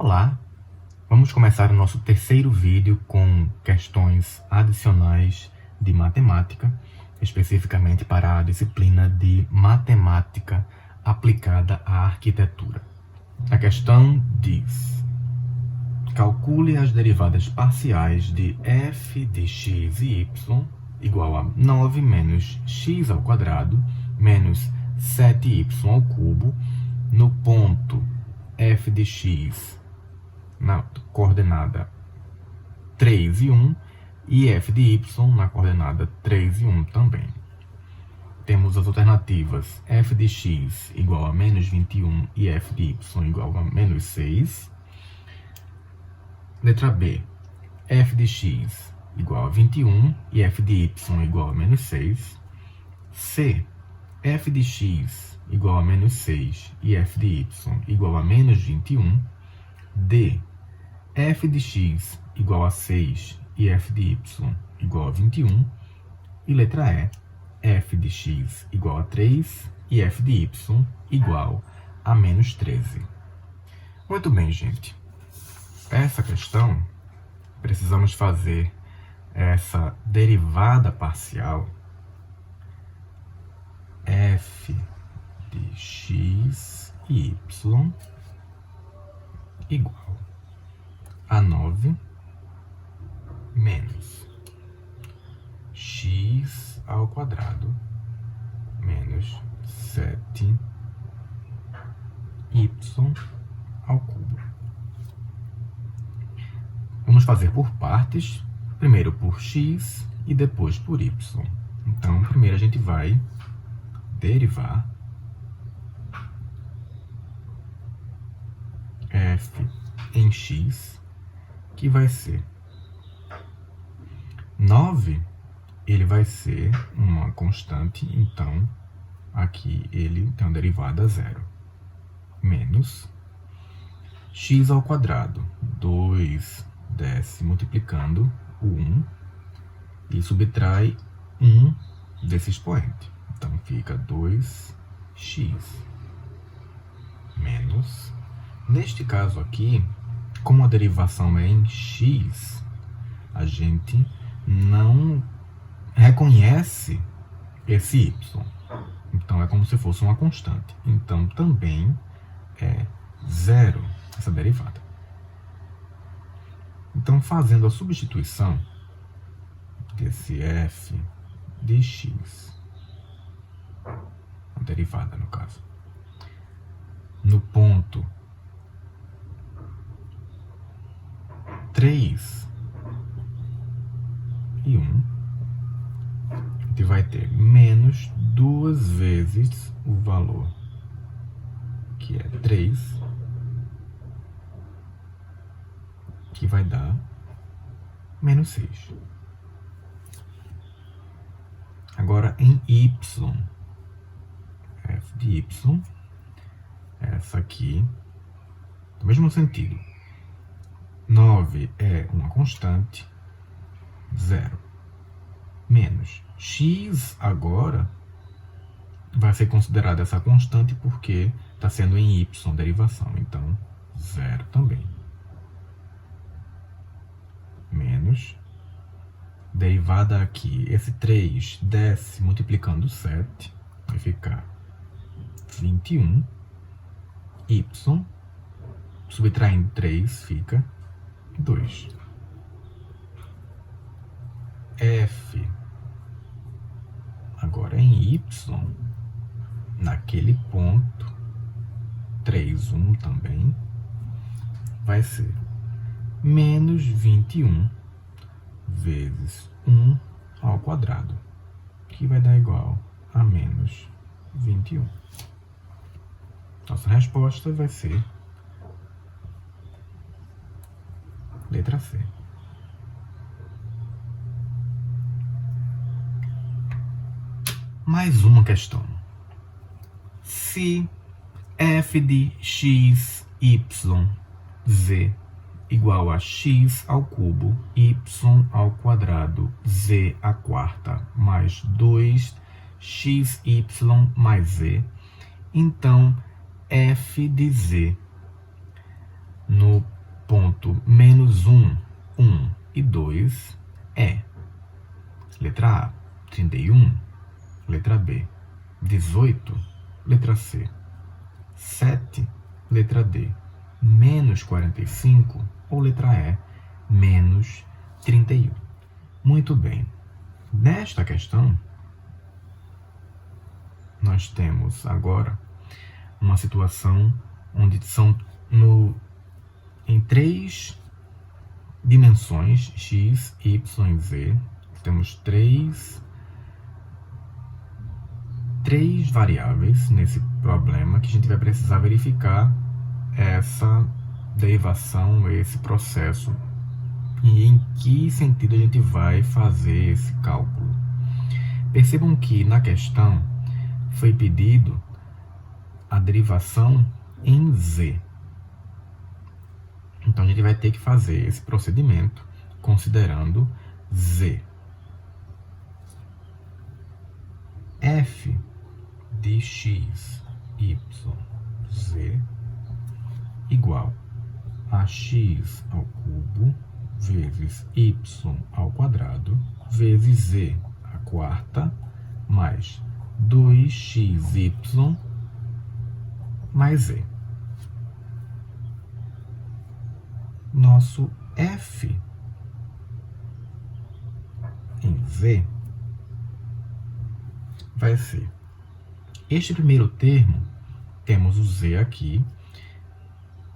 Olá! Vamos começar o nosso terceiro vídeo com questões adicionais de matemática, especificamente para a disciplina de matemática aplicada à arquitetura. A questão diz: calcule as derivadas parciais de f de x e y igual a 9 menos x ao quadrado menos 7y ao cubo no ponto f de x na coordenada 3 e 1 e f de y na coordenada 3 e 1 também. Temos as alternativas f de x igual a menos 21 e f de y igual a menos 6. Letra B, f de x igual a 21 e f de y igual a menos 6. C, f de x igual a menos 6 e f de y igual a menos 21. D, f de x igual a 6 e f de y igual a 21. E letra E, f de x igual a 3 e f de y igual a menos 13. Muito bem, gente. Essa questão, precisamos fazer essa derivada parcial f de x e y igual a 9 menos x ao quadrado menos 7y ao cubo. Vamos fazer por partes, primeiro por x e depois por y. Então, primeiro a gente vai derivar f em x, que vai ser 9, ele vai ser uma constante, então aqui ele tem uma derivada zero, menos x ao quadrado, 2 desce multiplicando o 1 e subtrai 1 desse expoente. Então fica 2x menos, neste caso aqui, como a derivação é em x, a gente não reconhece esse y. Então é como se fosse uma constante. Então também é zero essa derivada. Então, fazendo a substituição desse f de x, a derivada no caso, no ponto 3 e 1, a gente vai ter menos 2 vezes o valor, que é 3, que vai dar menos 6. Agora, em y, f de y, essa aqui, no mesmo sentido, 9 é uma constante, 0, menos x agora vai ser considerada essa constante porque está sendo em y derivação, então 0 também. Menos, derivada aqui, esse 3 desce multiplicando 7, vai ficar 21, y, subtraindo 3, fica 2. F, agora em y, naquele ponto, 3, 1 também, vai ser menos 21 vezes 1 ao quadrado, que vai dar igual a menos 21. Nossa resposta vai ser letra C. Mais uma questão. Se f de x, y, z igual a x ao cubo, y ao quadrado, z à quarta, mais 2xy mais z, então f de z no menos 1, 1 e 2 é. Letra A, 31. Letra B, 18. Letra C, 7. Letra D, menos 45. Ou letra E, menos 31. Muito bem. Nesta questão, nós temos agora uma situação onde são em 3 dimensões, x, y e z. Temos três variáveis nesse problema que a gente vai precisar verificar essa derivação, esse processo, e em que sentido a gente vai fazer esse cálculo. Percebam que na questão foi pedido a derivação em z. Então a gente vai ter que fazer esse procedimento considerando z. F de x, y, z igual a x ao cubo vezes y ao quadrado vezes z à quarta mais 2xy mais z. Nosso f em z vai ser este primeiro termo, temos o z aqui,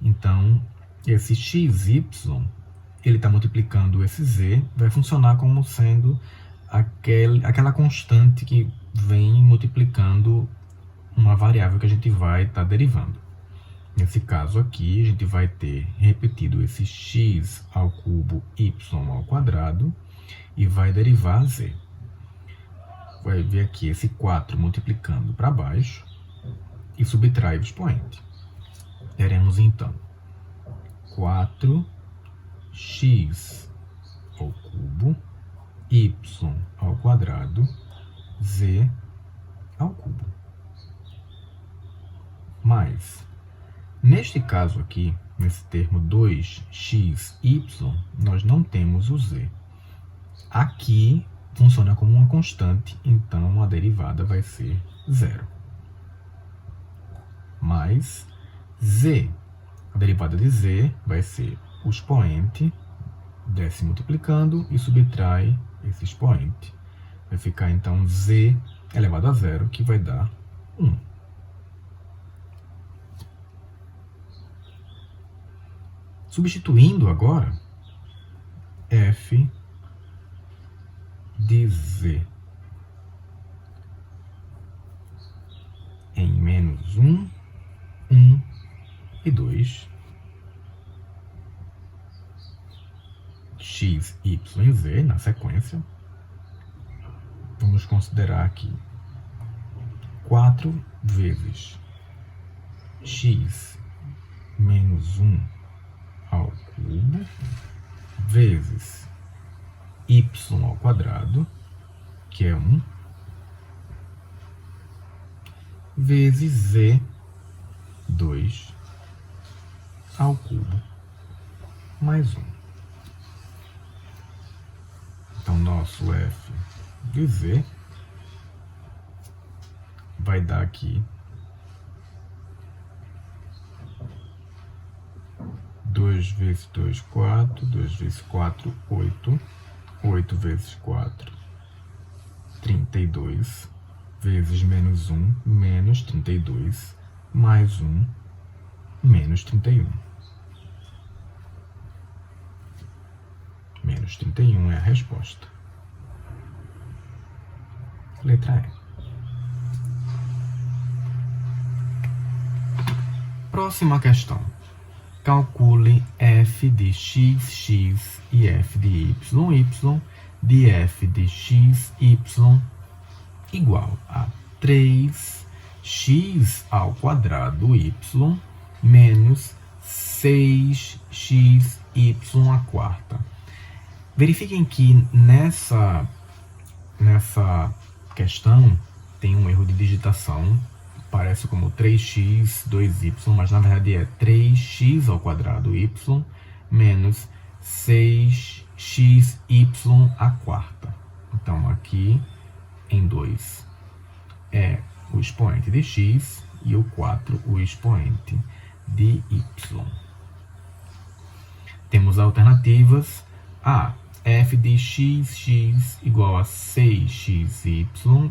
então esse xy, ele está multiplicando esse z, vai funcionar como sendo aquela constante que vem multiplicando uma variável que a gente vai estar derivando. Nesse caso aqui, a gente vai ter repetido esse x ao cubo y ao quadrado e vai derivar z. Vai ver aqui esse 4 multiplicando para baixo e subtrai o expoente. Teremos então 4x ao cubo, y ao quadrado, z ao cubo. Mas, neste caso aqui, nesse termo 2xy, nós não temos o z. Aqui funciona como uma constante, então a derivada vai ser 0. Mais z. A derivada de z vai ser o expoente, desce multiplicando e subtrai esse expoente. Vai ficar então z elevado a 0, que vai dar 1. Substituindo agora, f de z em menos 1, 1 e 2, x, y e z na sequência. Vamos considerar aqui 4 vezes x menos 1 ao cubo vezes y ao quadrado, que é 1, vezes z, 2 ao cubo, mais 1. Então, nosso f de z vai dar aqui 2 vezes 2, 4, 2 vezes 4, 8, 8 vezes 4, 32, vezes menos 1, menos 32, mais 1, menos 31. Menos 31 é a resposta. Letra E. Próxima questão. Calcule f de x, x e f de y, y, de f de x, y igual a 3x ao quadrado y menos 6xy à quarta. Verifiquem que nessa questão tem um erro de digitação. Parece como 3x, 2y, mas na verdade é 3x ao quadrado y menos 6xy à quarta. Então, aqui em 2 é o expoente de x e o 4 o expoente de y. Temos alternativas a f de x igual a 6xy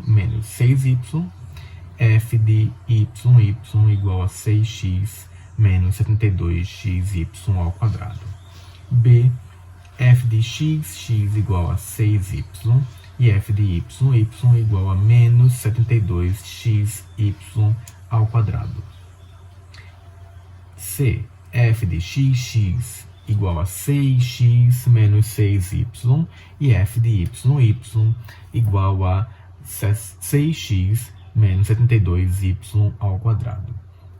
menos 6y, f de y igual a 6x menos 72xy ao quadrado. B, f de x igual a 6y e f de y igual a menos 72xy ao quadrado. C, f de x igual a 6x menos 6y e f de y igual a 6x menos 72y ao quadrado.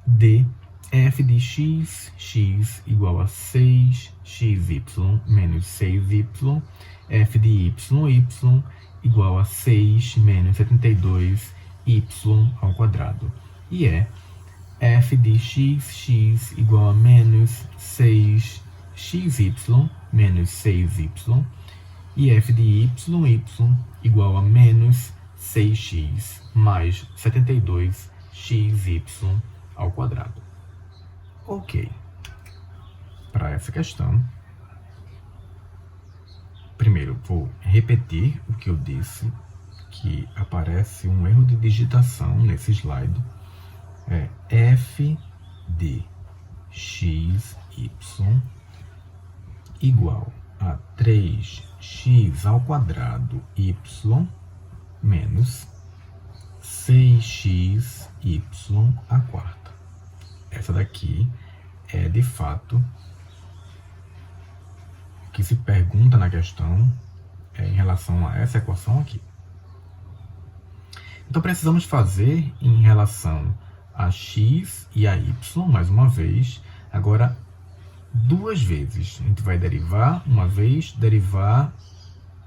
D, f de x igual a 6xy menos 6y, f de y igual a 6 menos 72y ao quadrado. E é f de x igual a menos 6xy menos 6y e f de y igual a menos 6x mais 72xy ao quadrado. Ok. Para essa questão, primeiro vou repetir o que eu disse, que aparece um erro de digitação nesse slide. É f de xy igual a 3x ao quadrado y menos 6xy à quarta. Essa daqui é, de fato, o que se pergunta na questão em relação a essa equação aqui. Então, precisamos fazer em relação a x e a y, mais uma vez, agora duas vezes. A gente vai derivar uma vez, derivar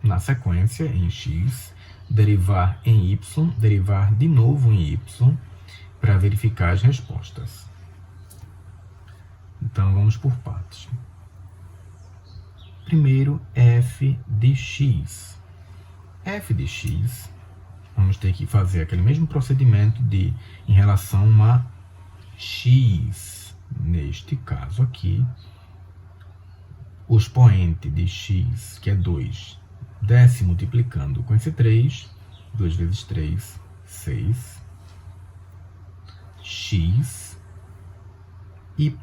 na sequência em x, derivar em y, derivar de novo em y, para verificar as respostas. Então, vamos por partes. Primeiro, f de x. F de x, vamos ter que fazer aquele mesmo procedimento de em relação a x. Neste caso aqui, o expoente de x, que é 2, desce multiplicando com esse 3, 2 vezes 3, 6, x, y.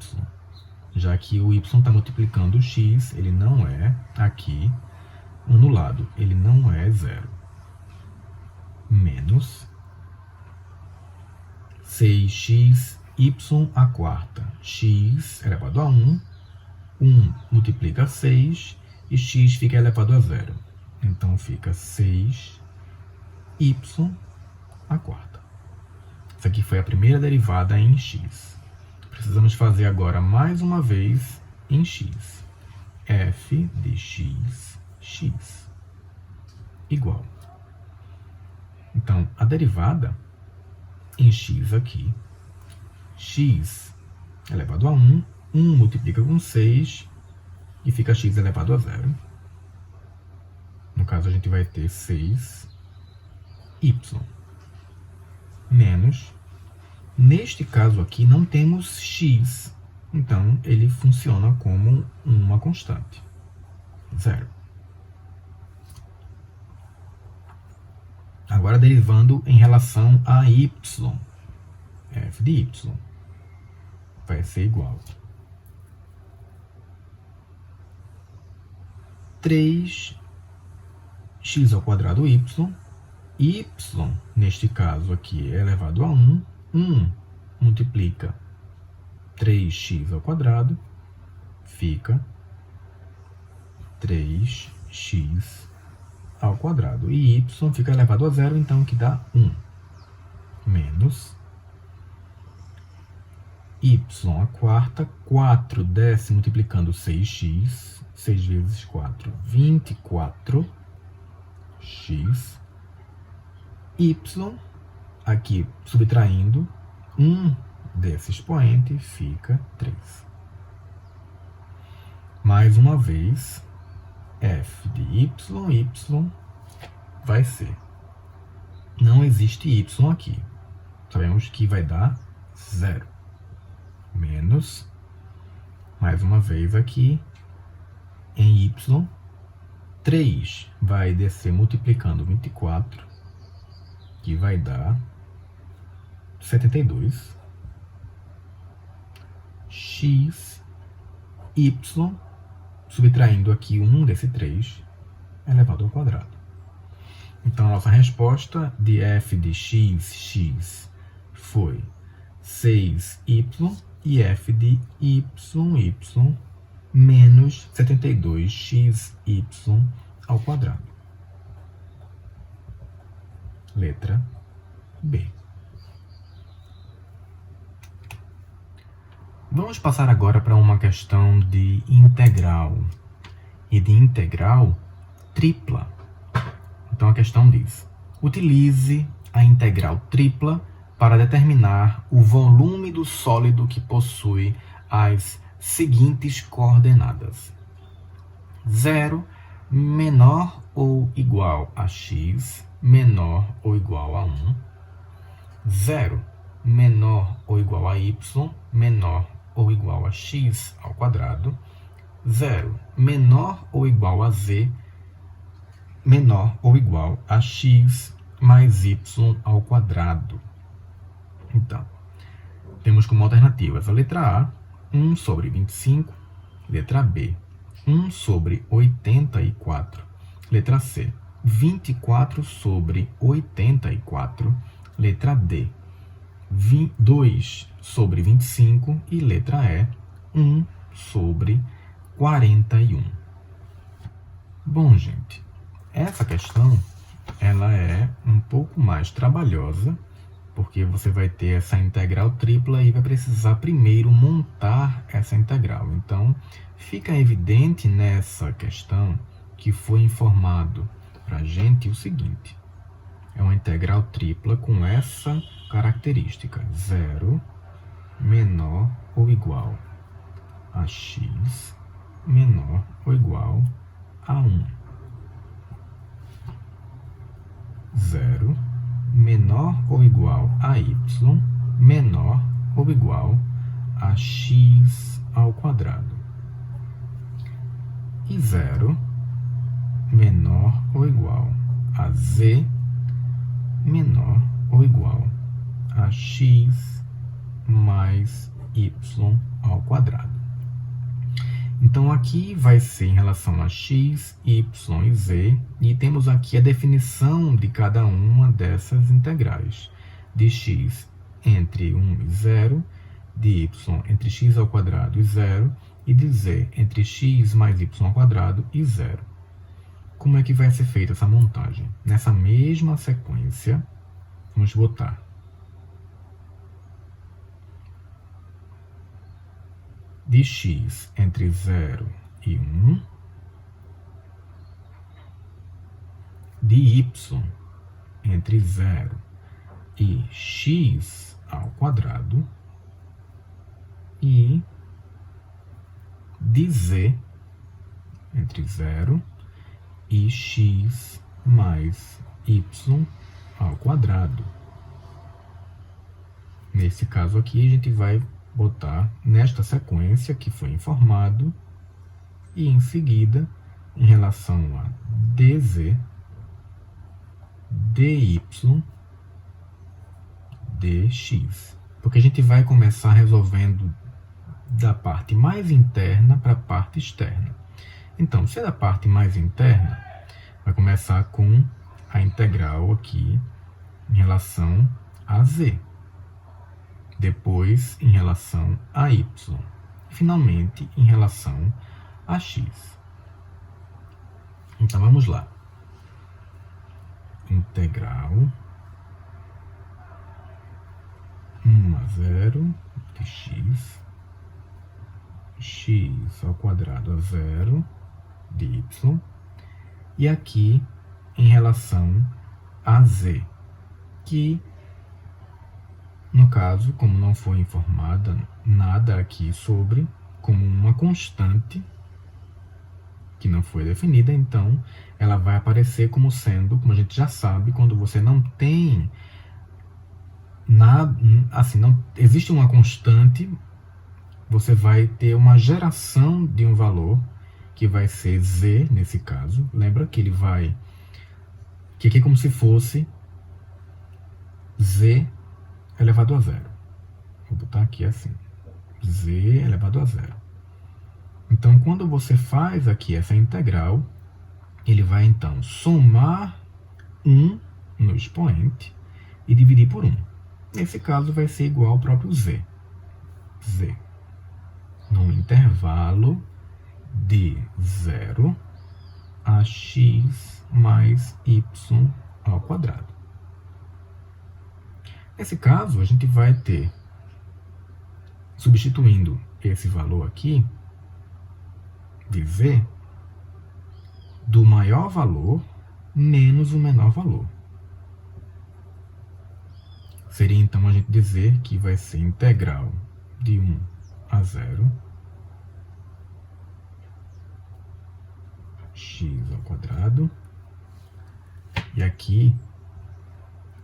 Já que o y está multiplicando o x, ele não é aqui anulado, ele não é zero. Menos 6xy à quarta. X elevado a 1, 1 multiplica 6 e x fica elevado a zero. Então fica 6y à quarta. Essa aqui foi a primeira derivada em x. Precisamos fazer agora mais uma vez em x. F de x igual. Então, a derivada em x aqui, x elevado a 1, 1 multiplica com 6 e fica x elevado a zero. No caso, a gente vai ter 6y menos. Neste caso aqui, não temos x, então ele funciona como uma constante, zero. Agora, derivando em relação a y, f de y vai ser igual a 3x ao quadrado y, neste caso aqui, é elevado a 1, 1 multiplica 3x ao quadrado, fica 3x ao quadrado. E y fica elevado a zero, então que dá 1. Menos y à quarta, 4 desce multiplicando 6x, 6 vezes 4, 24x, y, aqui subtraindo 1 desse expoente, fica 3. Mais uma vez, f de y vai ser, não existe y aqui, sabemos que vai dar 0, menos, mais uma vez aqui, em y, 3 vai descer multiplicando 24, que vai dar 72, x, y, subtraindo aqui 1 desse 3, elevado ao quadrado. Então, a nossa resposta de f de x foi 6y e f de y menos 72xy ao quadrado. Letra B. Vamos passar agora para uma questão de integral, e de integral tripla. Então a questão diz: utilize a integral tripla para determinar o volume do sólido que possui as seguintes coordenadas: 0 menor ou igual a x menor ou igual a 1, 0 menor ou igual a y menor ou igual a x ao quadrado, 0 menor ou igual a z menor ou igual a x mais y ao quadrado. Então, temos como alternativas a letra A, 1 sobre 25, letra B, 1 sobre 84, letra C, 24 sobre 84, letra D, 2 sobre 25 e letra E, 1 sobre 41. Bom, gente, essa questão ela é um pouco mais trabalhosa, porque você vai ter essa integral tripla e vai precisar primeiro montar essa integral. Então, fica evidente nessa questão que foi informado para a gente o seguinte: é uma integral tripla com essa característica: 0 menor ou igual a x menor ou igual a 1. 0 menor ou igual a y menor ou igual a x ao quadrado. E 0 menor ou igual a z menor ou igual a x mais y ao quadrado. Então, aqui vai ser em relação a x, y e z, e temos aqui a definição de cada uma dessas integrais. De x entre 1 e 0, de y entre x ao quadrado e 0, e de z entre x mais y ao quadrado e 0. Como é que vai ser feita essa montagem? Nessa mesma sequência, vamos botar de x entre 0 e 1, de y entre 0 e x ao quadrado, e de z entre 0 e x mais y ao quadrado. Nesse caso aqui, a gente vai botar nesta sequência que foi informado, e em seguida, em relação a dz, dy, dx. Porque a gente vai começar resolvendo da parte mais interna para a parte externa. Então, se é da parte mais interna, vai começar com a integral aqui em relação a z. Depois, em relação a y. E, finalmente, em relação a x. Então, vamos lá. Integral 1 a 0 de x, x ao quadrado a 0 de y, e aqui em relação a z, que, no caso, como não foi informada nada aqui sobre, como uma constante, não foi definida, então ela vai aparecer como sendo, como a gente já sabe, quando você não tem nada, assim, não existe uma constante, você vai ter uma geração de um valor que vai ser z nesse caso. Lembra que ele vai, que aqui é como se fosse z elevado a zero. Vou botar aqui assim, z elevado a zero. Então, quando você faz aqui essa integral, ele vai então somar 1 no expoente e dividir por 1. Nesse caso, vai ser igual ao próprio z. Z. No intervalo de 0 a x mais y ao quadrado. Nesse caso, a gente vai ter, substituindo esse valor aqui, de z, do maior valor menos o menor valor. Seria então a gente dizer que vai ser integral de 1 a 0 x ao quadrado, e aqui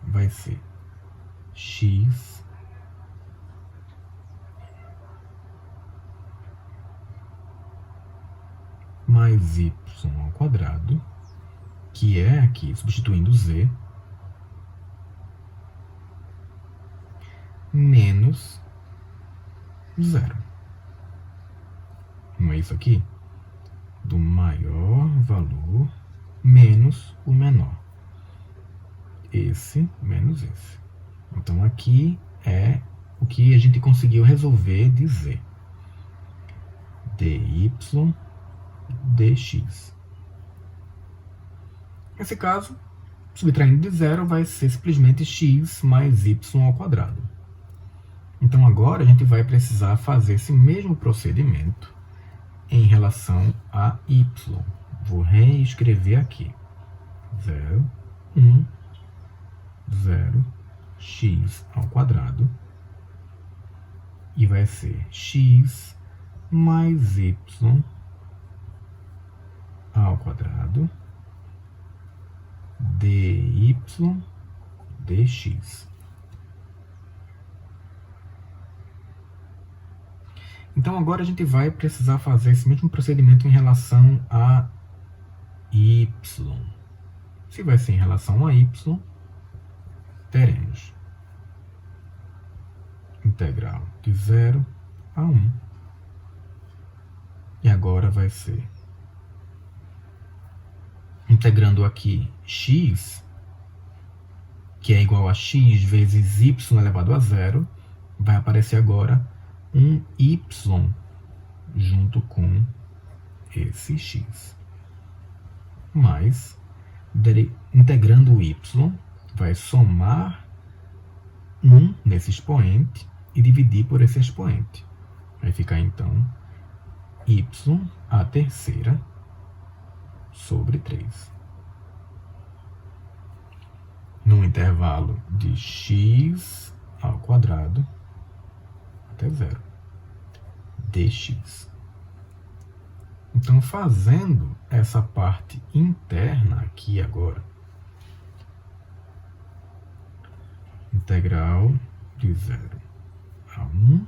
vai ser x mais y ao quadrado, que é aqui, substituindo z, menos 0. Não é isso aqui? Do maior valor menos o menor. Esse menos esse. Então, aqui é o que a gente conseguiu resolver de z. dy dx. Nesse caso, subtraindo de zero, vai ser simplesmente x mais y ao quadrado. Então, agora a gente vai precisar fazer esse mesmo procedimento em relação a y. Vou reescrever aqui. 0, 1, 0, x ao quadrado. E vai ser x mais y ao quadrado dy dx. Então, agora a gente vai precisar fazer esse mesmo procedimento em relação a y. Se vai ser em relação a y, teremos integral de 0 a 1. E agora vai ser, integrando aqui x, que é igual a x vezes y elevado a 0, vai aparecer agora um y junto com esse x. Mas, integrando o y, vai somar 1 nesse expoente e dividir por esse expoente. Vai ficar, então, y à terceira sobre 3. No intervalo de x ao quadrado até 0, dx. Então, fazendo essa parte interna aqui agora, integral de 0 a 1,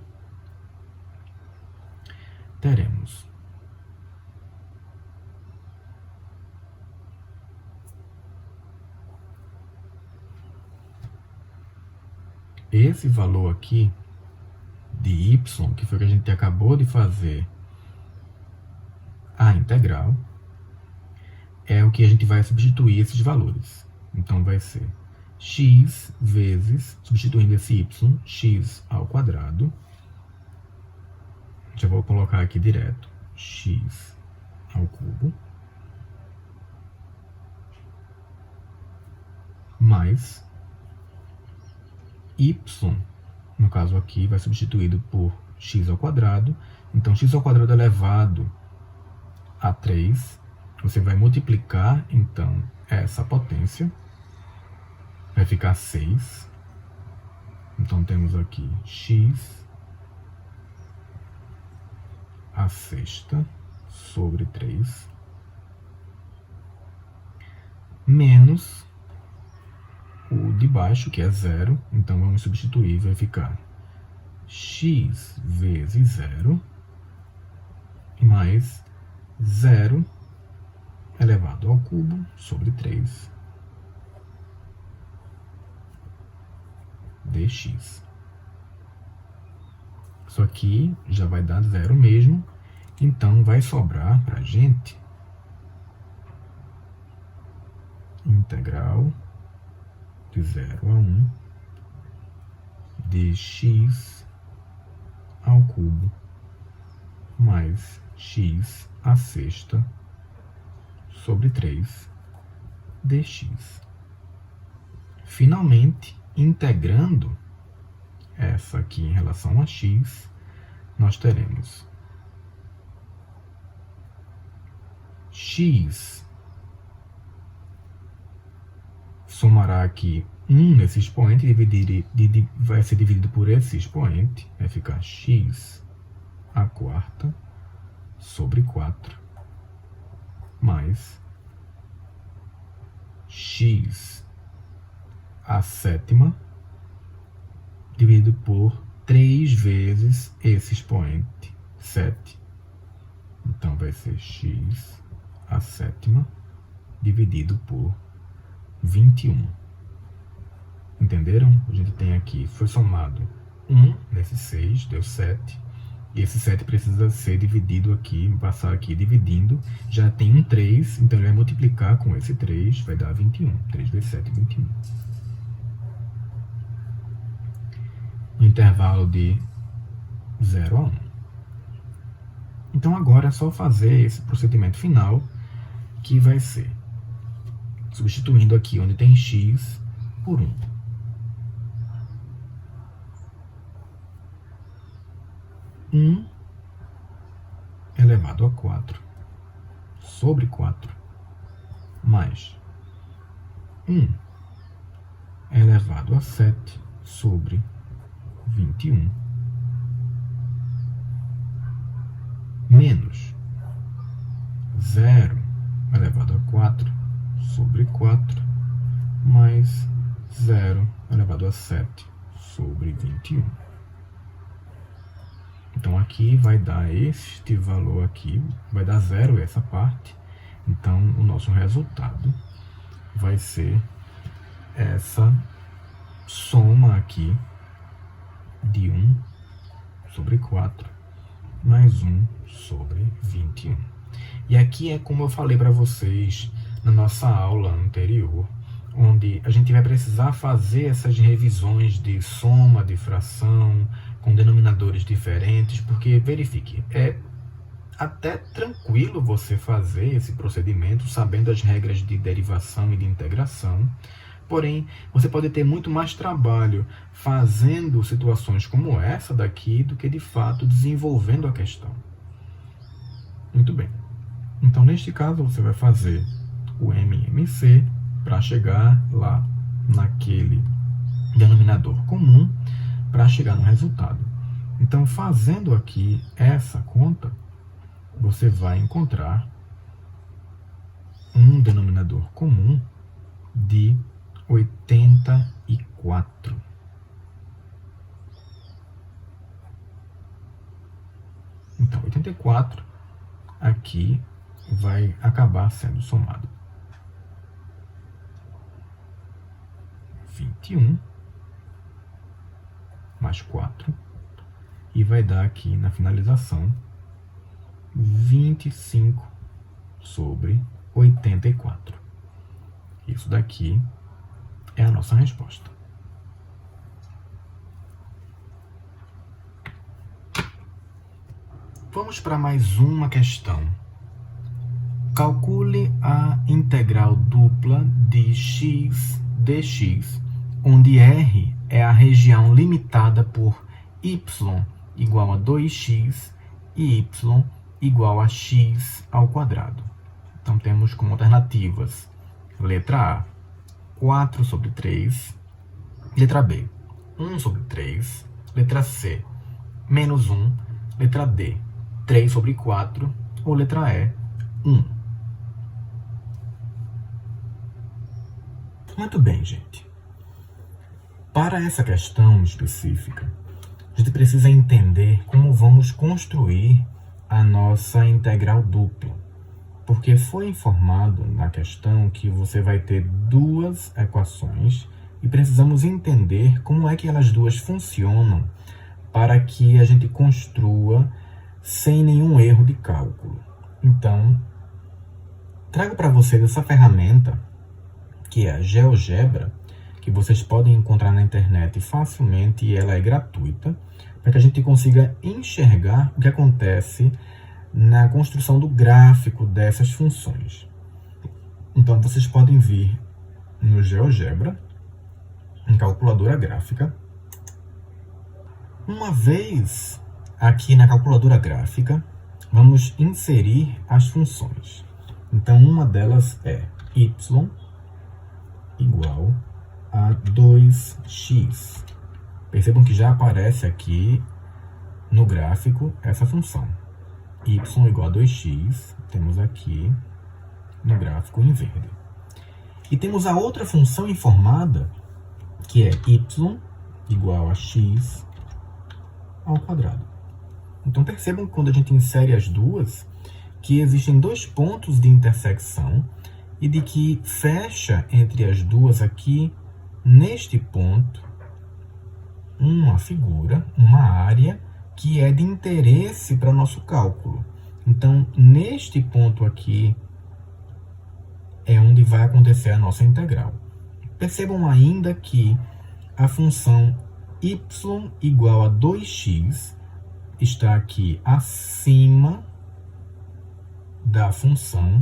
teremos esse valor aqui de y, que foi o que a gente acabou de fazer a integral, é o que a gente vai substituir esses valores. Então, vai ser x vezes, substituindo esse y, x ao quadrado. Já vou colocar aqui direto, x ao cubo, mais y, no caso aqui, vai substituído por x ao quadrado. Então, x ao quadrado elevado a 3, você vai multiplicar, então, essa potência, vai ficar 6. Então, temos aqui x à sexta sobre 3. menos o de baixo, que é 0. Então, vamos substituir, vai ficar x vezes 0 mais 0 elevado ao cubo sobre 3 dx. Isso aqui já vai dar 0 mesmo, então vai sobrar para a gente integral de 0 a 1 de x ao cubo mais x à sexta sobre 3 dx. Finalmente, integrando essa aqui em relação a x, nós teremos x somará aqui 1 nesse expoente, vai ser dividido por esse expoente, vai ficar x à quarta sobre 4 mais x à sétima dividido por 3 vezes esse expoente, 7. Então, vai ser x à sétima dividido por 21. Entenderam? A gente tem aqui, foi somado 1 nesse 6, deu 7. E esse 7 precisa ser dividido aqui, passar aqui dividindo. Já tem um 3, então ele vai multiplicar com esse 3, vai dar 21. 3 vezes 7, 21. No intervalo de 0 a 1. Então agora é só fazer esse procedimento final, que vai ser substituindo aqui onde tem x por 1. 1 elevado a 4 sobre 4 mais 1 elevado a 7 sobre 21 menos 0 elevado a 4 sobre 4 mais 0 elevado a 7 sobre 21. Então, aqui vai dar este valor aqui, vai dar 0 essa parte. Então, o nosso resultado vai ser essa soma aqui de 1 sobre 4 mais 1 sobre 21. E aqui é como eu falei para vocês na nossa aula anterior, onde a gente vai precisar fazer essas revisões de soma, de fração, com denominadores diferentes, porque, verifique, é até tranquilo você fazer esse procedimento sabendo as regras de derivação e de integração, porém, você pode ter muito mais trabalho fazendo situações como essa daqui do que, de fato, desenvolvendo a questão. Muito bem. Então, neste caso, você vai fazer o MMC para chegar lá naquele denominador comum para chegar no resultado. Então, fazendo aqui essa conta, você vai encontrar um denominador comum de 84. Então, 84 aqui vai acabar sendo somado 21 mais 4 e vai dar aqui na finalização 25 sobre 84. Isso daqui é a nossa resposta. Vamos para mais uma questão. Calcule a integral dupla de x dx, onde R é a região limitada por y igual a 2x e y igual a x ao quadrado. Então, temos como alternativas letra A, 4 sobre 3, letra B, 1 sobre 3, letra C, menos 1, letra D, 3 sobre 4, ou letra E, 1. Muito bem, gente. Para essa questão específica, a gente precisa entender como vamos construir a nossa integral dupla. Porque foi informado na questão que você vai ter duas equações e precisamos entender como é que elas duas funcionam para que a gente construa sem nenhum erro de cálculo. Então, trago para vocês essa ferramenta, que é a GeoGebra, que vocês podem encontrar na internet facilmente e ela é gratuita, para que a gente consiga enxergar o que acontece na construção do gráfico dessas funções. Então, vocês podem vir no GeoGebra, em calculadora gráfica. Uma vez aqui na calculadora gráfica, vamos inserir as funções. Então, uma delas é y igual a 2x. Percebam que já aparece aqui no gráfico essa função. Y igual a 2x, temos aqui no gráfico em verde. E temos a outra função informada, que é y igual a x ao quadrado. Então percebam que quando a gente insere as duas, que existem dois pontos de intersecção e de que fecha entre as duas aqui, neste ponto, uma figura, uma área, que é de interesse para o nosso cálculo. Então, neste ponto aqui, é onde vai acontecer a nossa integral. Percebam ainda que a função y igual a 2x está aqui acima da função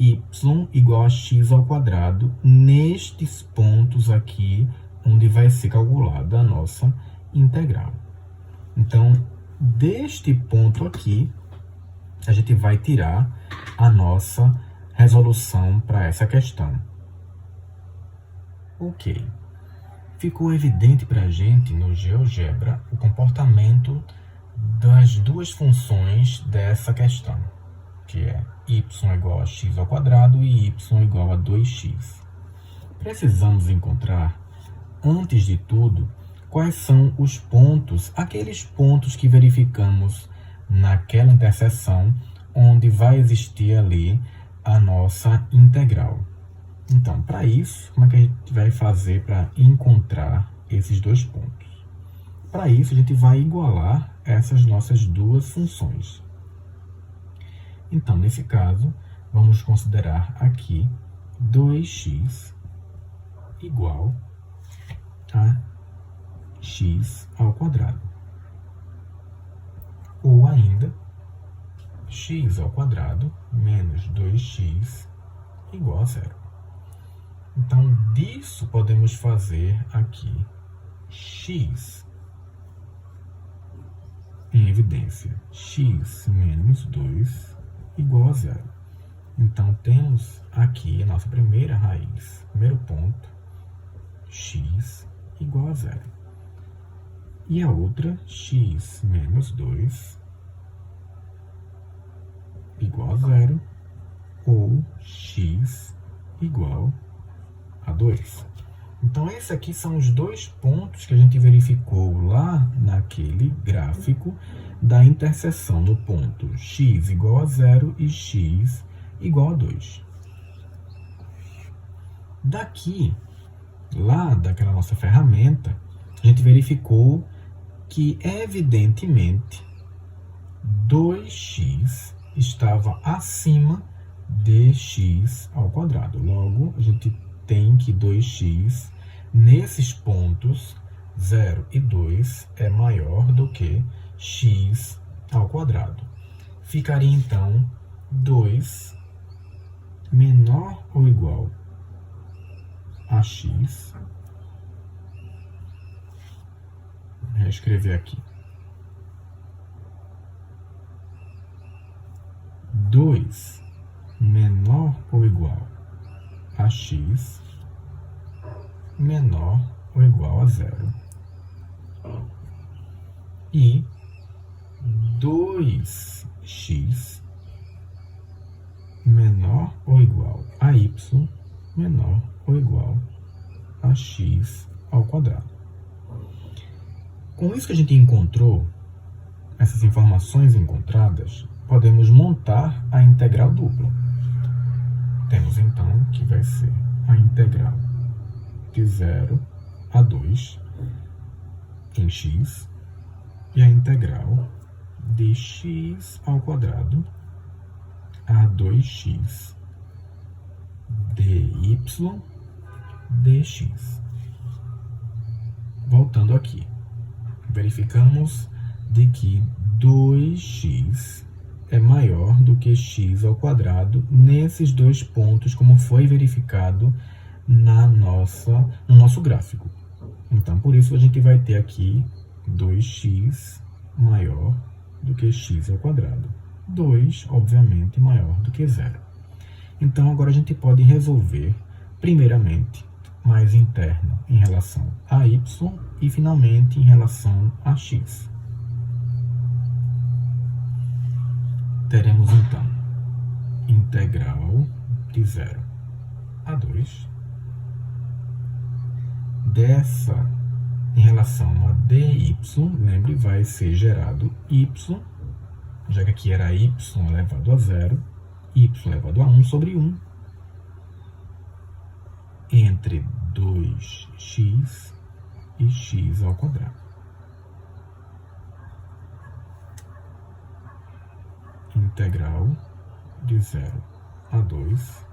y igual a x ao quadrado, nestes pontos aqui, onde vai ser calculada a nossa integral. Então, deste ponto aqui, a gente vai tirar a nossa resolução para essa questão. Ok. Ficou evidente para a gente no GeoGebra o comportamento das duas funções dessa questão, que é y igual a x ao quadrado e y igual a 2x. Precisamos encontrar, antes de tudo, quais são os pontos, aqueles pontos que verificamos naquela interseção, onde vai existir ali a nossa integral. Então, para isso, como é que a gente vai fazer para encontrar esses dois pontos? Para isso, a gente vai igualar essas nossas duas funções. Então, nesse caso, vamos considerar aqui 2x igual a x ao quadrado. Ou ainda, x ao quadrado menos 2x igual a zero. Então, disso podemos fazer aqui x em evidência. X menos 2 igual a zero. Então, temos aqui a nossa primeira raiz, primeiro ponto, x igual a zero. E a outra, x menos 2 igual a zero, ou x igual a 2. Então, esses aqui são os dois pontos que a gente verificou lá naquele gráfico da interseção no ponto x igual a 0 e x igual a 2. Daqui, lá daquela nossa ferramenta, a gente verificou que, evidentemente, 2x estava acima de x ao quadrado. Logo, a gente tem que 2x, nesses pontos 0 e 2, é maior do que x ao quadrado. Ficaria, então, 2 menor ou igual a x. Vou escrever aqui. 2 menor ou igual a x menor ou igual a zero. E 2x menor ou igual a y menor ou igual ax ao quadrado. Com isso que a gente encontrou, essas informações encontradas, podemos montar a integral dupla. Temos então que vai ser a integral de 0 a 2 em x e a integral de x ao quadrado a 2x dy dx. Voltando aqui, verificamos de que 2x é maior do que x ao quadrado nesses dois pontos, como foi verificado no nosso gráfico. Então, por isso a gente vai ter aqui 2x maior do que x ao quadrado. 2, obviamente, maior do que 0. Então, agora a gente pode resolver, primeiramente, mais interno em relação a y e, finalmente, em relação a x. Teremos, então, integral de 0 a 2 dessa, em relação a dy, lembre, vai ser gerado y, já que aqui era y elevado a 0, y elevado a 1 sobre 1, entre 2x e x ao quadrado. Integral de 0 a 2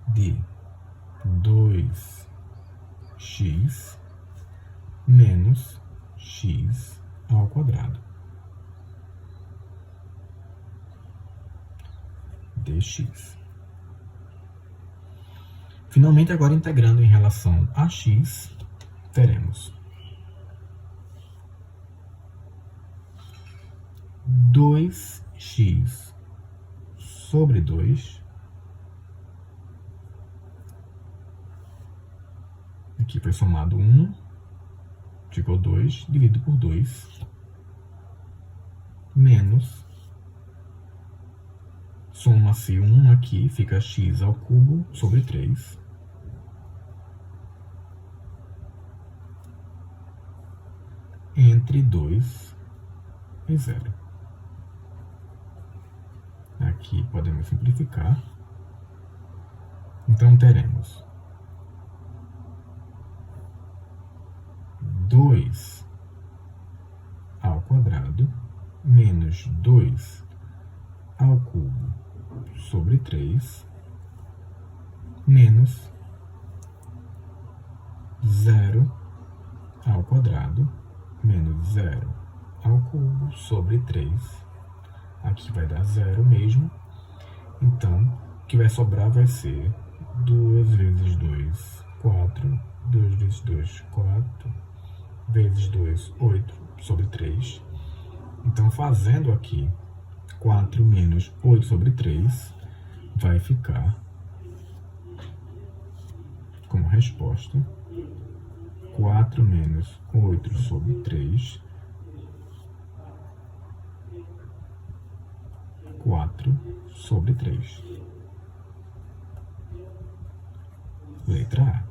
de 2x menos x ao quadrado dx. Finalmente, agora integrando em relação a x, teremos 2x sobre 2, aqui foi somado 1, ficou 2, dividido por 2, menos, soma-se 1 aqui, fica x ao cubo sobre 3, entre 2 e 0. Aqui podemos simplificar. Então, teremos 2 ao quadrado menos 2 ao cubo sobre 3 menos 0 ao quadrado menos 0 ao cubo sobre 3. Aqui vai dar 0 mesmo. Então, o que vai sobrar vai ser 2 vezes 2, 4. 2 vezes 2, 4. Vezes 2, 8 sobre 3. Então, fazendo aqui 4 menos 8 sobre 3, vai ficar como resposta 4 menos 8 sobre 3, 4 sobre 3. Letra A.